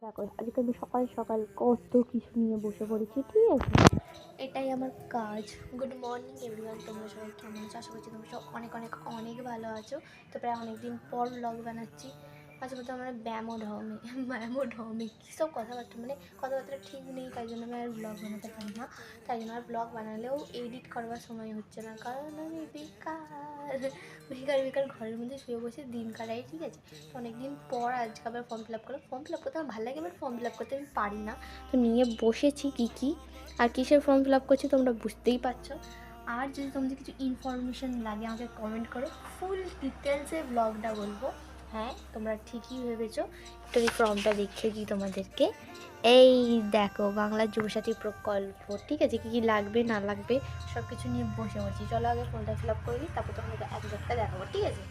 দেখো আজকে আমি সকাল সকাল কত কিছু নিয়ে বসে পড়েছি, ঠিক আছে? এটাই আমার কাজ। গুড মর্নিং এভরিওয়ান, তোমরা সবাই কেমন আছো? আশা করছি তোমরা সব অনেক অনেক অনেক ভালো আছো। তো প্রায় অনেকদিন পর ব্লগ বানাচ্ছি। মাঝে মধ্যে আমার ব্যামো ঢমে কী সব কথাবার্তা, মানে কথাবার্তা ঠিক নেই, তাই জন্য আমি আর ব্লগ বানাতে পারি না। তাই জন্য আর ব্লগ বানালেও এডিট করবার সময় হচ্ছে না, কারণ আমি বেকার বেকার বেকার ঘরের মধ্যে শুয়ে বসে দিন কাটাই, ঠিক আছে? তো অনেকদিন পর আজকে আবার ফর্ম ফিল আপ করলাম। ফর্ম ফিল আপ করতে আমার ভালো লাগে, বাট ফর্ম ফিল আপ করতে আমি পারি না। তো নিয়ে বসেছি কী আর কিসের ফর্ম ফিল আপ করছি তোমরা বুঝতেই পারছো। আর যদি তোমাদের কিছু ইনফরমেশান লাগে আমাকে কমেন্ট করো, ফুল ডিটেলসে ব্লগটা বলবো। হ্যাঁ, তোমরা ঠিকই ভেবেছো। একটু এই ফর্মটা দেখিয়ে দিই তোমাদেরকে। এই দেখো, বাংলা যুবসাথী প্রকল্প, ঠিক আছে? কী কী লাগবে না লাগবে সব কিছু নিয়ে বসে পড়ছি। চলো আগে ফর্মটা ফিল আপ করে দিই, তারপর তোমাদের এক একটা দেখাবো, ঠিক আছে?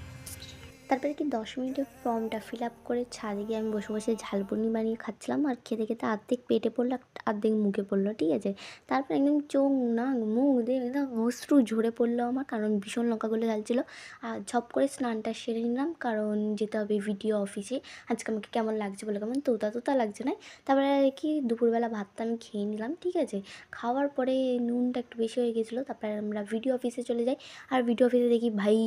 তারপরে কি 10 মিনিটে ফর্মটা ফিল আপ করে ছাদে গিয়ে আমি বসে বসে ঝালমুড়ি বানিয়ে খাচ্ছিলাম, আর খেতে খেতে অর্ধেক পেটে পড়লো, অর্ধেক মুখে পড়লো, ঠিক আছে? তারপর একদম চোখ নাক মুখ দিয়ে একদম অশ্রু ঝরে পড়লো আমার, কারণ ভীষণ লঙ্কাগুলো ঢালছিলো। আর ঝপ করে স্নানটা সেরে নিলাম, কারণ যেতে হবে ভিডিও অফিসে। আজকে আমাকে কেমন লাগছে বলে, কেমন তোতা তোতা লাগছে না? তারপরে কি দুপুরবেলা ভাতটা আমি খেয়ে নিলাম, ঠিক আছে? খাওয়ার পরে নুনটা একটু বেশি হয়ে গেছিলো। তারপরে আমরা ভিডিও অফিসে চলে যাই। আর ভিডিও অফিসে দেখি ভাই,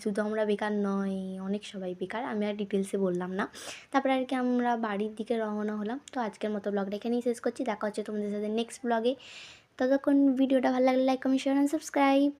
শুধু আমরা বেকার নয়, অনেক সবাই বেকার। আমি আর ডিটেলসে বললাম না। তারপরে আর কি আমরা বাড়ির দিকে রওনা হলাম। তো আজকের মতো ব্লগটা এখানেই শেষ করছি। দেখা হচ্ছে তোমাদের সাথে নেক্সট ব্লগে। ততক্ষণ ভিডিওটা ভালো লাগলে like, comment, share and subscribe.